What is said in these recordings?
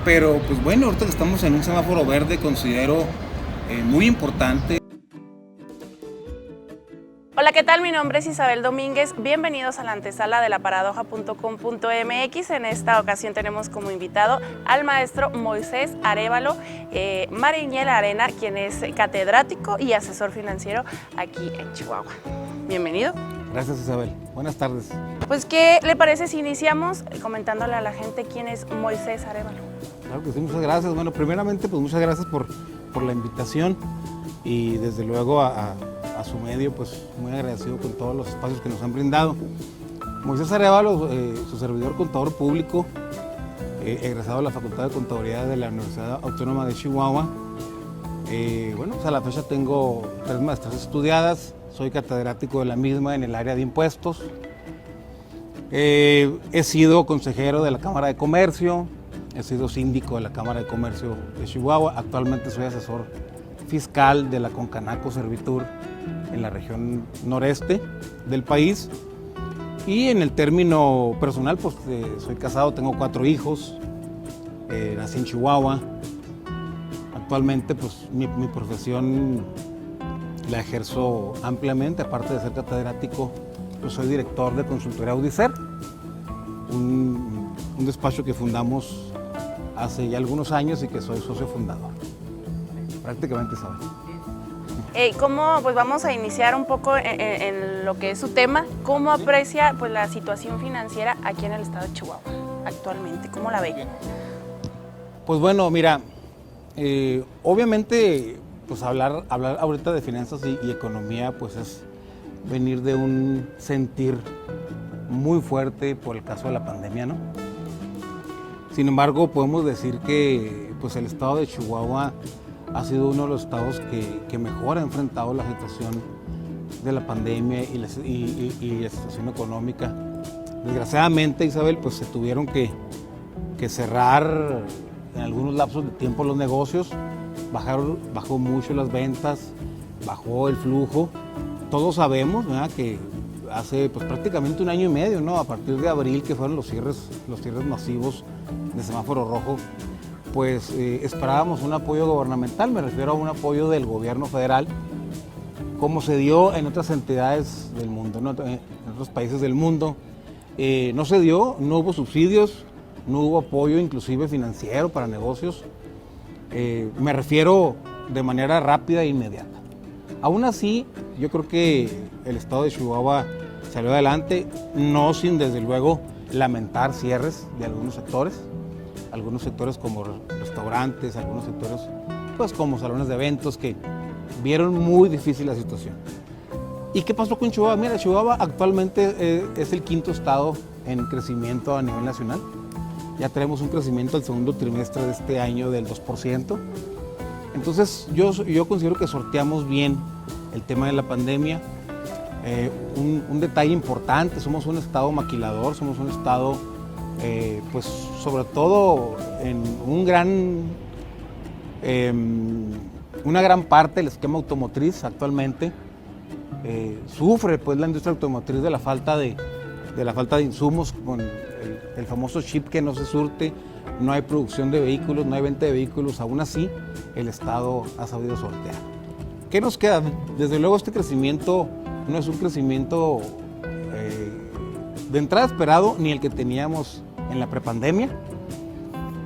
Pero pues bueno, ahorita que estamos en un semáforo verde, considero muy importante. Hola, ¿qué tal? Mi nombre es Isabel Domínguez. Bienvenidos a la antesala de laparadoja.com.mx. En esta ocasión tenemos como invitado al maestro Moisés Arévalo Mariñel Arena, quien es catedrático y asesor financiero aquí en Chihuahua. Bienvenido. Gracias, Isabel. Buenas tardes. Pues, ¿qué le parece si iniciamos comentándole a la gente quién es Moisés Arévalo? Claro que sí, muchas gracias. Bueno, primeramente, pues muchas gracias por la invitación y desde luego a su medio, pues muy agradecido con todos los espacios que nos han brindado. Moisés Arévalo, su servidor contador público, egresado de la Facultad de Contaduría de la Universidad Autónoma de Chihuahua. Bueno, pues a la fecha tengo 3 maestrías estudiadas, soy catedrático de la misma en el área de impuestos. He sido consejero de la Cámara de Comercio, he sido síndico de la Cámara de Comercio de Chihuahua, actualmente soy asesor fiscal de la Concanaco Servitur en la región noreste del país. Y en el término personal, pues soy casado, tengo 4 hijos, nací en Chihuahua. Actualmente, pues mi profesión la ejerzo ampliamente, aparte de ser catedrático, pues soy director de consultoría Audicer, un despacho que fundamos hace ya algunos años y que soy socio fundador. Prácticamente, ¿sabes? ¿Cómo, pues vamos a iniciar un poco en lo que es su tema? ¿Cómo aprecia pues la situación financiera aquí en el estado de Chihuahua actualmente? ¿Cómo la ve? Pues bueno, mira, obviamente pues hablar ahorita de finanzas y economía pues es venir de un sentir muy fuerte por el caso de la pandemia, ¿no? Sin embargo, podemos decir que pues el estado de Chihuahua ha sido uno de los estados que mejor ha enfrentado la situación de la pandemia y la situación económica. Desgraciadamente, Isabel, pues se tuvieron que cerrar en algunos lapsos de tiempo los negocios, bajó mucho las ventas, bajó el flujo. Todos sabemos, ¿verdad?, que hace pues prácticamente 1 año y medio, ¿no?, a partir de abril, que fueron los cierres masivos de semáforo rojo, pues esperábamos un apoyo gubernamental, me refiero a un apoyo del gobierno federal, como se dio en otras entidades del mundo, ¿no?, en otros países del mundo. No se dio, no hubo subsidios, no hubo apoyo inclusive financiero para negocios. Me refiero de manera rápida e inmediata. Aún así, yo creo que el estado de Chihuahua salió adelante, no sin desde luego lamentar cierres de algunos sectores como restaurantes, algunos sectores pues como salones de eventos que vieron muy difícil la situación. ¿Y qué pasó con Chihuahua? Mira, Chihuahua actualmente es el 5º estado en crecimiento a nivel nacional. Ya tenemos un crecimiento al segundo trimestre de este año del 2%. Entonces yo considero que sorteamos bien el tema de la pandemia. Un detalle importante, somos un estado maquilador, somos un estado pues sobre todo en una gran parte del esquema automotriz actualmente sufre pues la industria automotriz de la falta de insumos, con el famoso chip que no se surte, no hay producción de vehículos, no hay venta de vehículos. Aún así el estado ha sabido sortear. ¿Qué nos queda? Desde luego este crecimiento no es un crecimiento de entrada esperado, ni el que teníamos en la prepandemia,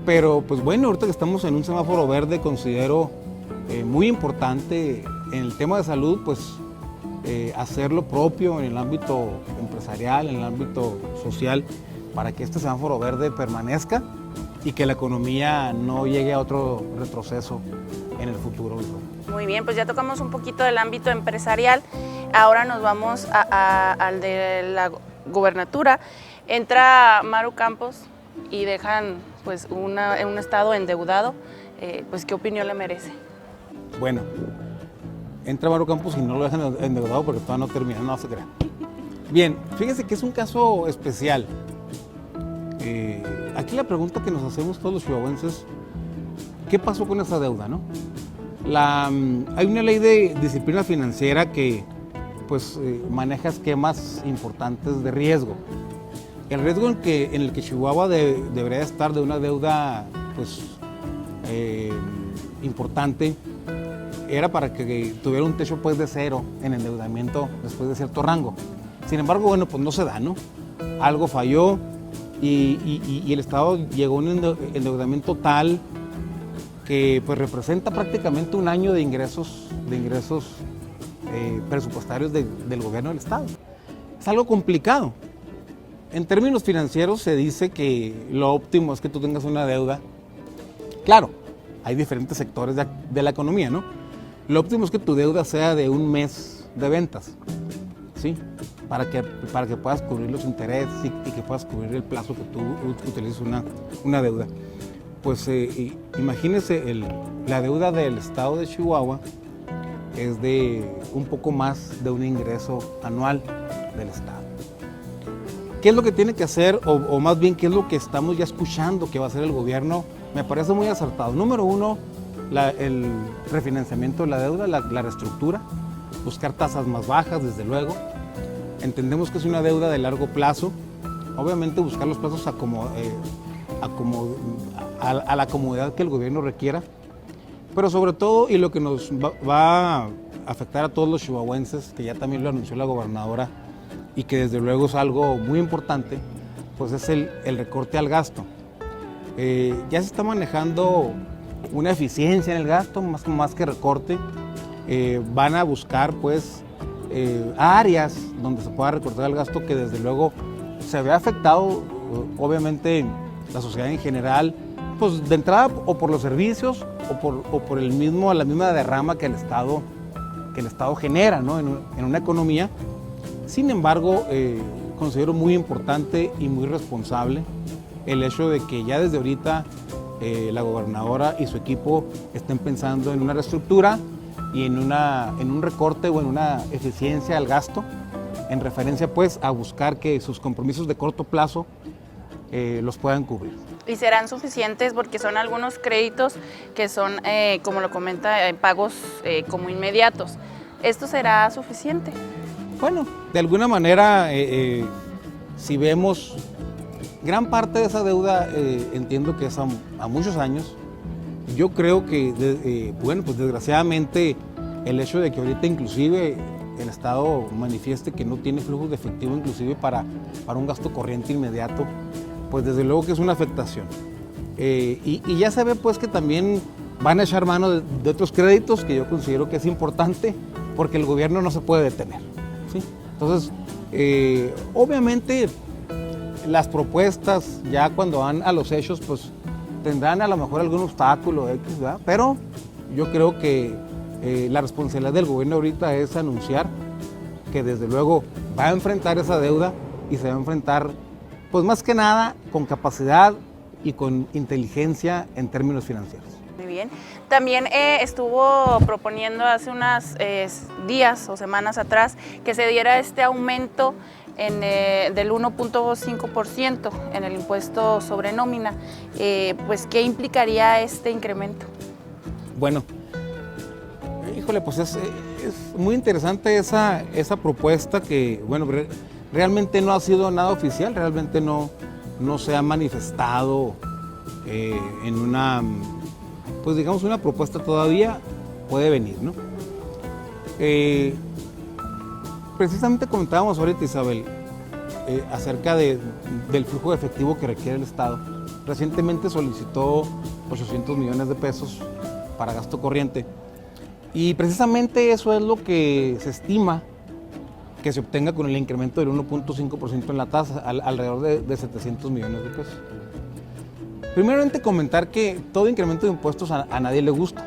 pero pues bueno, ahorita que estamos en un semáforo verde, considero muy importante en el tema de salud, pues hacer lo propio en el ámbito empresarial, en el ámbito social, para que este semáforo verde permanezca y que la economía no llegue a otro retroceso en el futuro. Muy bien, pues ya tocamos un poquito del ámbito empresarial, ahora nos vamos al de la gubernatura. Entra Maru Campos y dejan pues un estado endeudado, pues ¿qué opinión le merece? Bueno, entra Maru Campos y no lo dejan endeudado porque todavía no termina, no se crea. Bien, fíjense que es un caso especial. Aquí la pregunta que nos hacemos todos los chihuahuenses, ¿qué pasó con esa deuda, no? Hay una ley de disciplina financiera que pues, maneja esquemas importantes de riesgo. El riesgo en el que Chihuahua debería estar de una deuda pues, importante era para que tuviera un techo pues de cero en endeudamiento después de cierto rango. Sin embargo, bueno, pues no se da, ¿no? Algo falló y el Estado llegó a un endeudamiento tal que pues representa prácticamente un año de ingresos presupuestarios del gobierno del Estado. Es algo complicado. En términos financieros se dice que lo óptimo es que tú tengas una deuda. Claro, hay diferentes sectores de la economía, ¿no? Lo óptimo es que tu deuda sea de un mes de ventas, ¿sí? Para que puedas cubrir los intereses y que puedas cubrir el plazo que tú utilices una deuda. Pues imagínese, la deuda del estado de Chihuahua es de un poco más de un ingreso anual del estado. ¿Qué es lo que tiene que hacer, o más bien qué es lo que estamos ya escuchando que va a hacer el gobierno? Me parece muy acertado. Número uno, el refinanciamiento de la deuda, la reestructura, buscar tasas más bajas, desde luego. Entendemos que es una deuda de largo plazo. Obviamente buscar los plazos a la comodidad que el gobierno requiera. Pero sobre todo, y lo que nos va a afectar a todos los chihuahuenses, que ya también lo anunció la gobernadora, y que desde luego es algo muy importante, pues es el recorte al gasto. Ya se está manejando una eficiencia en el gasto, más que recorte. Van a buscar pues áreas donde se pueda recortar el gasto, que desde luego se ve afectado, obviamente, la sociedad en general, pues de entrada o por los servicios o por la misma derrama que el Estado genera, ¿no? en una economía. Sin embargo, considero muy importante y muy responsable el hecho de que ya desde ahorita la gobernadora y su equipo estén pensando en una reestructura y en un recorte o en una eficiencia al gasto, en referencia pues a buscar que sus compromisos de corto plazo los puedan cubrir. ¿Y serán suficientes? Porque son algunos créditos que son, como lo comenta, pagos como inmediatos. ¿Esto será suficiente? Bueno, de alguna manera, si vemos gran parte de esa deuda, entiendo que es a muchos años. Yo creo que, bueno, pues desgraciadamente el hecho de que ahorita inclusive el Estado manifieste que no tiene flujos de efectivo inclusive para un gasto corriente inmediato, pues desde luego que es una afectación. Y ya se ve pues que también van a echar mano de otros créditos que yo considero que es importante, porque el gobierno no se puede detener, ¿sí? Entonces, obviamente las propuestas ya cuando van a los hechos pues tendrán a lo mejor algún obstáculo X, ¿verdad? Pero yo creo que la responsabilidad del gobierno ahorita es anunciar que desde luego va a enfrentar esa deuda y se va a enfrentar pues más que nada con capacidad y con inteligencia en términos financieros. Muy bien. También estuvo proponiendo hace unos días o semanas atrás que se diera este aumento del 1.5% en el impuesto sobre nómina. Pues, ¿qué implicaría este incremento? Bueno, híjole, pues es muy interesante esa propuesta que, bueno, realmente no ha sido nada oficial, realmente no se ha manifestado en una, pues digamos, una propuesta todavía, puede venir, ¿no? Precisamente comentábamos ahorita, Isabel, acerca del flujo de efectivo que requiere el Estado. Recientemente solicitó 800 millones de pesos para gasto corriente y precisamente eso es lo que se estima que se obtenga con el incremento del 1.5% en la tasa, alrededor de 700 millones de pesos. Primeramente comentar que todo incremento de impuestos a nadie le gusta,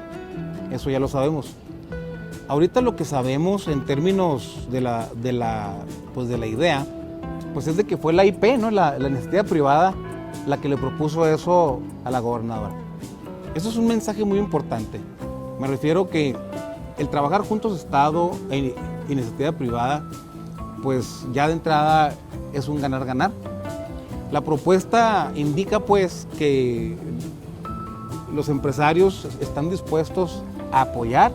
eso ya lo sabemos. Ahorita lo que sabemos en términos de la idea, pues es de que fue la IP, ¿no? la iniciativa privada, la que le propuso eso a la gobernadora. Eso es un mensaje muy importante. Me refiero que el trabajar juntos Estado e iniciativa privada, pues ya de entrada es un ganar-ganar. La propuesta indica pues que los empresarios están dispuestos a apoyar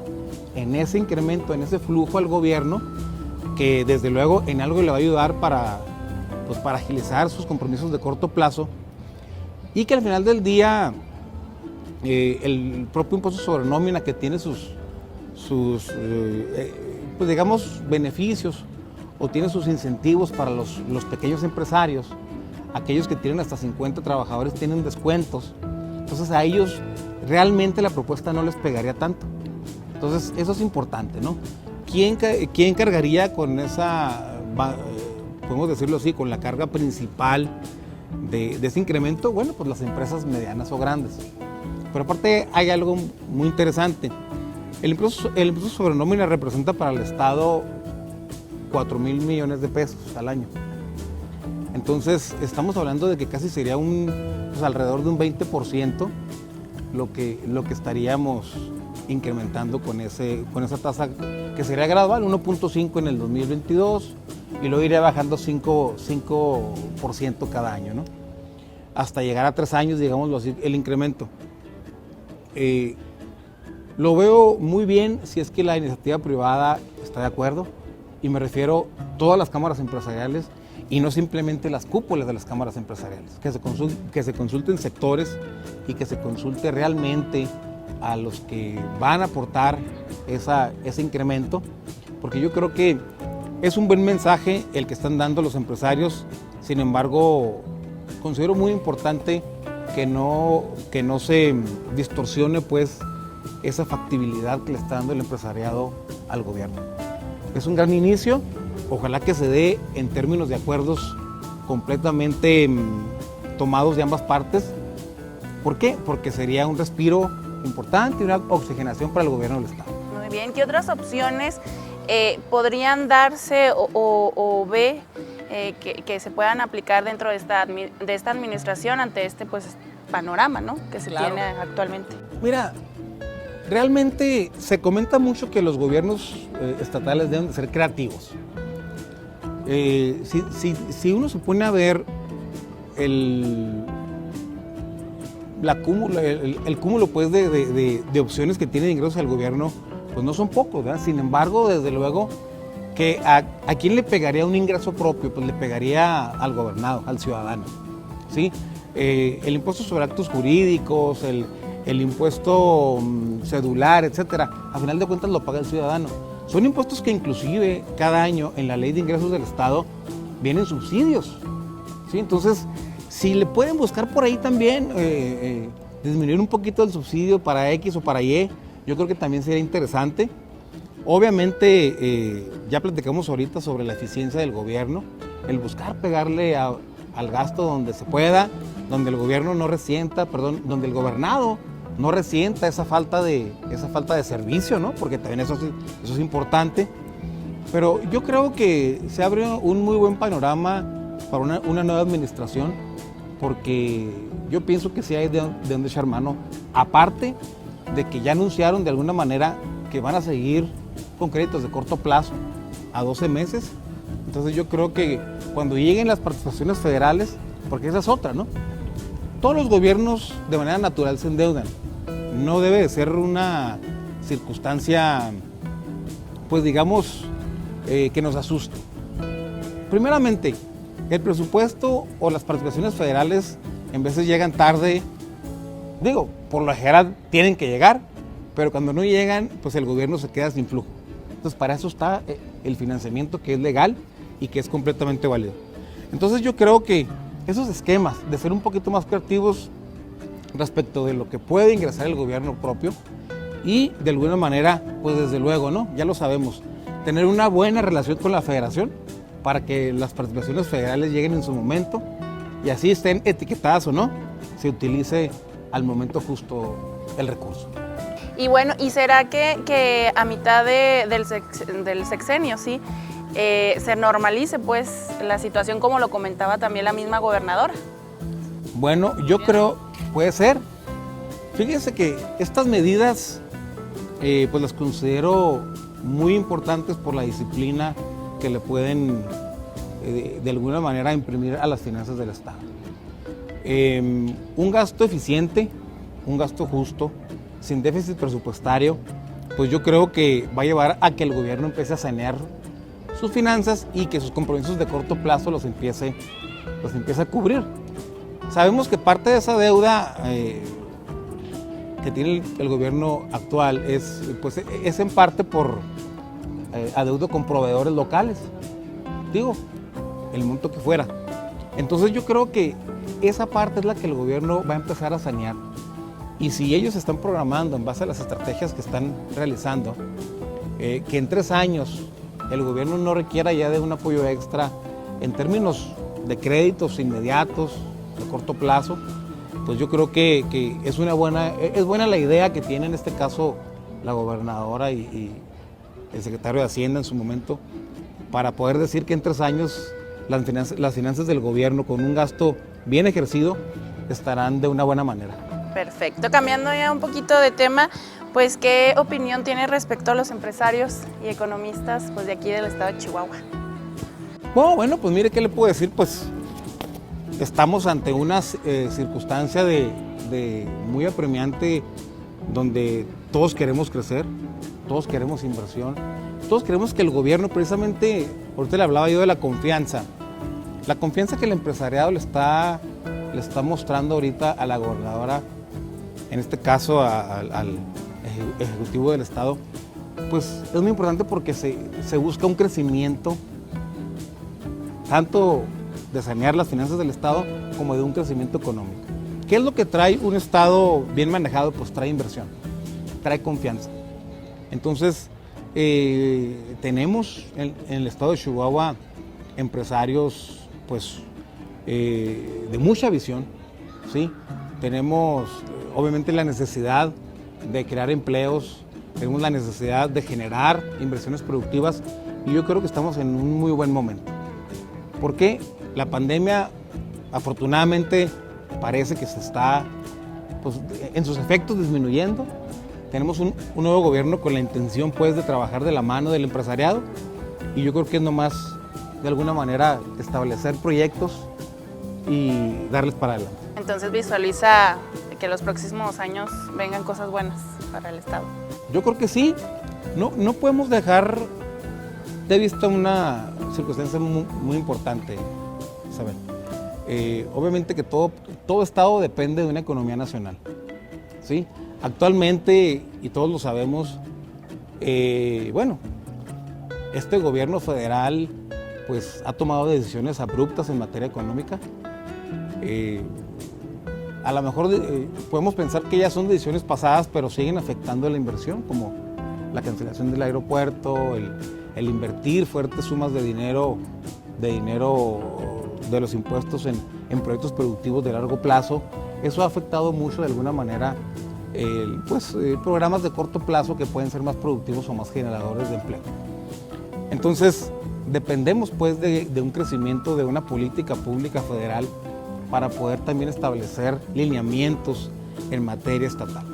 en ese incremento, en ese flujo al gobierno, que desde luego en algo le va a ayudar para agilizar sus compromisos de corto plazo y que al final del día el propio impuesto sobre nómina que tiene pues digamos, beneficios o tiene sus incentivos para los pequeños empresarios, aquellos que tienen hasta 50 trabajadores tienen descuentos, entonces a ellos realmente la propuesta no les pegaría tanto. Entonces eso es importante, ¿no? ¿Quién cargaría con esa, podemos decirlo así, con la carga principal de ese incremento? Bueno, pues las empresas medianas o grandes. Pero aparte hay algo muy interesante. El impuesto sobre nómina representa para el Estado 4,000 millones de pesos al año. Entonces estamos hablando de que casi sería pues alrededor de un 20% lo que estaríamos incrementando con esa tasa que sería gradual, 1.5 en el 2022 y luego iría bajando 5% cada año, ¿no? Hasta llegar a 3 años, digámoslo así, el incremento. Lo veo muy bien si es que la iniciativa privada está de acuerdo, y me refiero a todas las cámaras empresariales y no simplemente las cúpulas de las cámaras empresariales, que se consulten sectores y que se consulte realmente a los que van a aportar ese incremento, porque yo creo que es un buen mensaje el que están dando los empresarios. Sin embargo, considero muy importante que no se distorsione pues esa factibilidad que le está dando el empresariado al gobierno. Es un gran inicio, ojalá que se dé en términos de acuerdos completamente tomados de ambas partes. ¿Por qué? Porque sería un respiro importante y una oxigenación para el gobierno del Estado. Muy bien, ¿qué otras opciones podrían darse o ve que se puedan aplicar dentro de esta administración ante este pues panorama, ¿no?, que se tiene actualmente? Mira, realmente se comenta mucho que los gobiernos estatales deben de ser creativos. Si uno se pone a ver el cúmulo pues de opciones que tiene de ingresos al gobierno, pues no son pocos, ¿verdad? Sin embargo, desde luego que a quién le pegaría un ingreso propio, pues le pegaría al gobernado, al ciudadano, ¿sí? El impuesto sobre actos jurídicos, el impuesto cedular, etcétera, a final de cuentas lo paga el ciudadano. Son impuestos que inclusive cada año en la ley de ingresos del Estado vienen subsidios, ¿sí? Entonces, si le pueden buscar por ahí también disminuir un poquito el subsidio para X o para Y, yo creo que también sería interesante. Obviamente, ya platicamos ahorita sobre la eficiencia del gobierno, el buscar pegarle al gasto donde se pueda, donde el gobierno no resienta, donde el gobernado no resienta esa falta de servicio, ¿no? Porque también eso es importante. Pero yo creo que se abre un muy buen panorama para una nueva administración, porque yo pienso que sí hay de dónde echar mano, aparte de que ya anunciaron de alguna manera que van a seguir con créditos de corto plazo a 12 meses. Entonces yo creo que cuando lleguen las participaciones federales, porque esa es otra, ¿no? Todos los gobiernos de manera natural se endeudan. No debe de ser una circunstancia, pues digamos, que nos asuste. Primeramente, el presupuesto o las participaciones federales en veces llegan tarde. Digo, por lo general tienen que llegar, pero cuando no llegan, pues el gobierno se queda sin flujo. Entonces, para eso está el financiamiento, que es legal y que es completamente válido. Entonces, yo creo que esos esquemas de ser un poquito más creativos respecto de lo que puede ingresar el gobierno propio y de alguna manera, pues desde luego, ¿no? Ya lo sabemos, tener una buena relación con la federación para que las participaciones federales lleguen en su momento y así estén etiquetadas o no, se utilice al momento justo el recurso. Y bueno, ¿y será que a mitad del sexenio, sí, se normalice pues la situación como lo comentaba también la misma gobernadora? Bueno, yo creo, puede ser. Fíjense que estas medidas pues las considero muy importantes por la disciplina que le pueden de alguna manera imprimir a las finanzas del Estado. Un gasto eficiente, un gasto justo, sin déficit presupuestario, pues yo creo que va a llevar a que el gobierno empiece a sanear sus finanzas y que sus compromisos de corto plazo los empiece a cubrir. Sabemos que parte de esa deuda que tiene el gobierno actual pues, es en parte por adeudo con proveedores locales, digo, el monto que fuera. Entonces yo creo que esa parte es la que el gobierno va a empezar a sanear. Y si ellos están programando en base a las estrategias que están realizando, que en 3 años el gobierno no requiera ya de un apoyo extra en términos de créditos inmediatos, de corto plazo, pues yo creo que es buena la idea que tiene en este caso la gobernadora y el secretario de Hacienda en su momento, para poder decir que en 3 años las finanzas del gobierno, con un gasto bien ejercido, estarán de una buena manera. Perfecto. Cambiando ya un poquito de tema, pues ¿qué opinión tiene respecto a los empresarios y economistas pues, de aquí del estado de Chihuahua? Bueno, pues mire, ¿qué le puedo decir? Pues estamos ante una circunstancia de muy apremiante, donde todos queremos crecer, todos queremos inversión, todos queremos que el gobierno, precisamente, ahorita le hablaba yo de la confianza que el empresariado le está mostrando ahorita a la gobernadora, en este caso al Ejecutivo del Estado, pues es muy importante porque se busca un crecimiento, tanto de sanear las finanzas del Estado como de un crecimiento económico. ¿Qué es lo que trae un Estado bien manejado? Pues trae inversión, trae confianza. Entonces, tenemos en el Estado de Chihuahua empresarios pues, de mucha visión, ¿sí? Tenemos obviamente la necesidad de crear empleos, tenemos la necesidad de generar inversiones productivas y yo creo que estamos en un muy buen momento. ¿Por qué? La pandemia, afortunadamente, parece que se está, pues, en sus efectos disminuyendo. Tenemos un nuevo gobierno con la intención, pues, de trabajar de la mano del empresariado y yo creo que es nomás, de alguna manera, establecer proyectos y darles para adelante. Entonces visualiza que los próximos años vengan cosas buenas para el Estado. Yo creo que sí. No podemos dejar de vista una circunstancia muy importante, ¿saben? Obviamente que todo Estado depende de una economía nacional, ¿sí? Actualmente, y todos lo sabemos, bueno, este gobierno federal pues, ha tomado decisiones abruptas en materia económica. A lo mejor podemos pensar que ya son decisiones pasadas, pero siguen afectando la inversión, como la cancelación del aeropuerto, el invertir fuertes sumas de dinero de los impuestos en proyectos productivos de largo plazo. Eso ha afectado mucho de alguna manera programas de corto plazo que pueden ser más productivos o más generadores de empleo. Entonces, dependemos pues de un crecimiento de una política pública federal para poder también establecer lineamientos en materia estatal.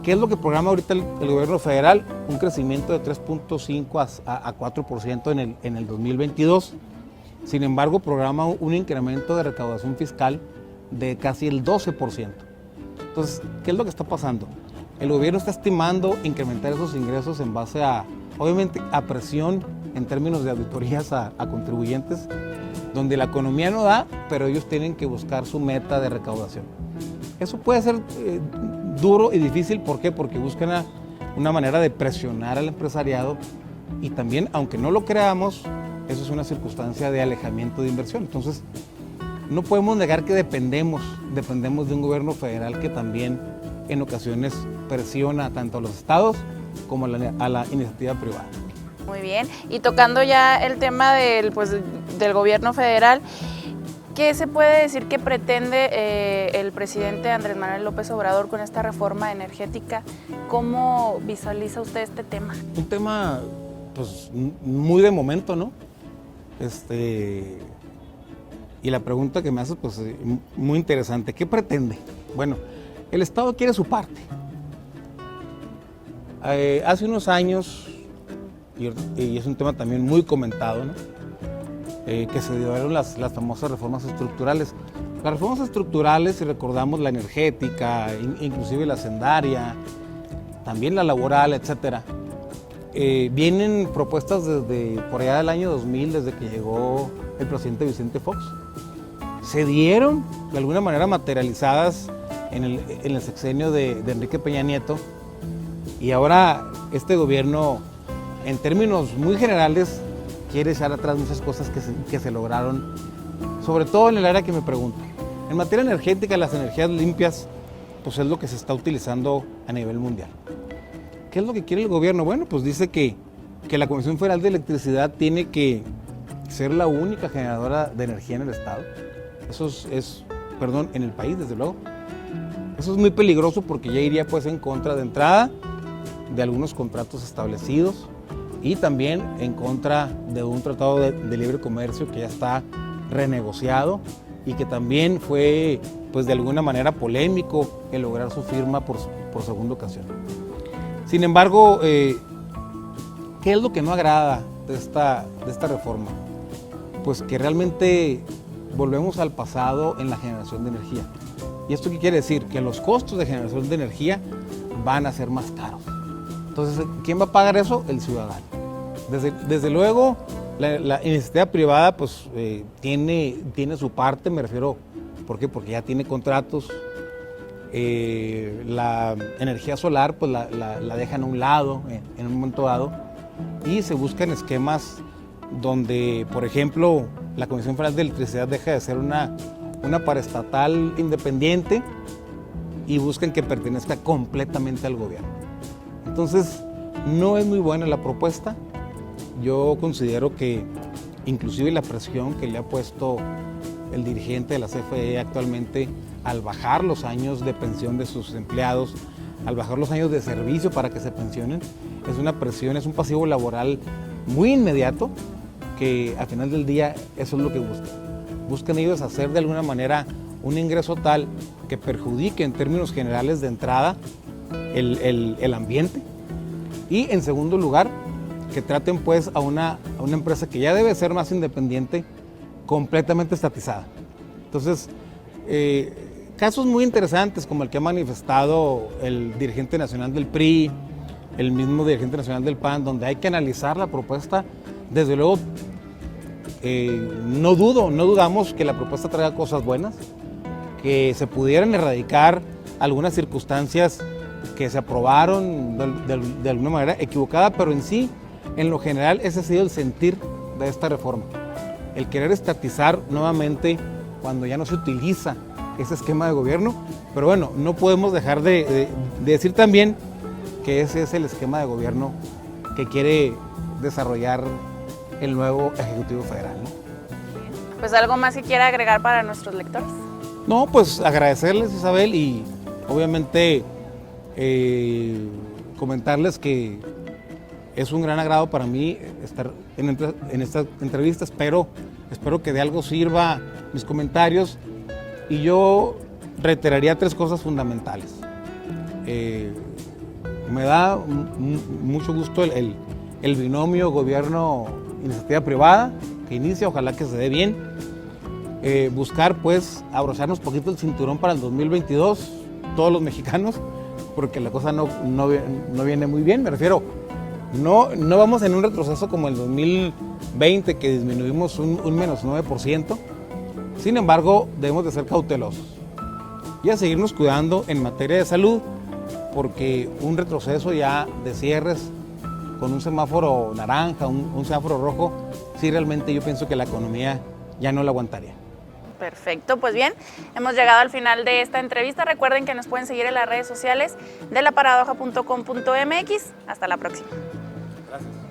¿Qué es lo que programa ahorita el gobierno federal? Un crecimiento de 3.5 a 4% en el 2022. Sin embargo, programa un incremento de recaudación fiscal de casi el 12%. Entonces, ¿qué es lo que está pasando? El gobierno está estimando incrementar esos ingresos en base a, obviamente, a presión en términos de auditorías a contribuyentes, donde la economía no da, pero ellos tienen que buscar su meta de recaudación. Eso puede ser duro y difícil, ¿por qué? Porque buscan una manera de presionar al empresariado y también, aunque no lo creamos, eso es una circunstancia de alejamiento de inversión. Entonces, no podemos negar que dependemos de un gobierno federal que también en ocasiones presiona tanto a los estados como a la iniciativa privada. Muy bien, y tocando ya el tema del gobierno federal, ¿qué se puede decir que pretende el presidente Andrés Manuel López Obrador con esta reforma energética? ¿Cómo visualiza usted este tema? Un tema pues muy de momento, ¿no? Y la pregunta que me haces, pues muy interesante. ¿Qué pretende? Bueno, el Estado quiere su parte. Hace unos años, y es un tema también muy comentado, ¿no? Que se dieron las famosas reformas estructurales. Las reformas estructurales, si recordamos la energética, inclusive la hacendaria, también la laboral, etcétera, vienen propuestas desde por allá del año 2000, desde que llegó el presidente Vicente Fox. Se dieron de alguna manera materializadas en el sexenio de Enrique Peña Nieto, y ahora este gobierno, en términos muy generales, quiere echar atrás muchas cosas que se lograron, sobre todo en el área que me pregunto. En materia energética, las energías limpias, pues es lo que se está utilizando a nivel mundial. ¿Qué es lo que quiere el gobierno? Bueno, pues dice que la Comisión Federal de Electricidad tiene que ser la única generadora de energía en el estado. Eso en el país, desde luego. Eso es muy peligroso porque ya iría pues en contra de entrada de algunos contratos establecidos y también en contra de un tratado de libre comercio que ya está renegociado y que también fue pues de alguna manera polémico el lograr su firma por segunda ocasión. Sin embargo, ¿qué es lo que no agrada de esta reforma? Pues que realmente volvemos al pasado en la generación de energía. ¿Y esto qué quiere decir? Que los costos de generación de energía van a ser más caros. Entonces, ¿quién va a pagar eso? El ciudadano. Desde luego, la iniciativa privada pues, tiene su parte, me refiero, ¿por qué? Porque ya tiene contratos. La energía solar pues la dejan a un lado en un momento dado y se buscan esquemas donde, por ejemplo, la Comisión Federal de Electricidad deja de ser una paraestatal independiente y buscan que pertenezca completamente al gobierno. Entonces, no es muy buena la propuesta. Yo considero que inclusive la presión que le ha puesto el dirigente de la CFE actualmente al bajar los años de pensión de sus empleados, al bajar los años de servicio para que se pensionen, es una presión, es un pasivo laboral muy inmediato que al final del día eso es lo que buscan. Buscan ellos hacer de alguna manera un ingreso tal que perjudique en términos generales de entrada el ambiente y en segundo lugar que traten pues a una empresa que ya debe ser más independiente, completamente estatizada. Entonces, casos muy interesantes como el que ha manifestado el dirigente nacional del PRI, el mismo dirigente nacional del PAN, donde hay que analizar la propuesta. Desde luego, no dudamos que la propuesta traiga cosas buenas, que se pudieran erradicar algunas circunstancias que se aprobaron de alguna manera equivocada, pero en sí, en lo general, ese ha sido el sentir de esta reforma. El querer estatizar nuevamente cuando ya no se utiliza ese esquema de gobierno, pero bueno, no podemos dejar de decir también que ese es el esquema de gobierno que quiere desarrollar el nuevo Ejecutivo Federal, ¿no? Pues algo más que quiera agregar para nuestros lectores. No, pues agradecerles, Isabel, y obviamente comentarles que es un gran agrado para mí estar en esta entrevista. Espero que de algo sirva mis comentarios y yo reiteraría 3 cosas fundamentales. Me da mucho gusto el binomio gobierno-iniciativa privada que inicia, ojalá que se dé bien. Buscar pues abrocharnos poquito el cinturón para el 2022, todos los mexicanos, porque la cosa no viene muy bien, me refiero. No vamos en un retroceso como el 2020 que disminuimos un menos 9%. Sin embargo, debemos de ser cautelosos y a seguirnos cuidando en materia de salud, porque un retroceso ya de cierres con un semáforo naranja, un semáforo rojo, sí realmente yo pienso que la economía ya no la aguantaría. Perfecto, pues bien, hemos llegado al final de esta entrevista. Recuerden que nos pueden seguir en las redes sociales de laparadoja.com.mx. Hasta la próxima. Gracias.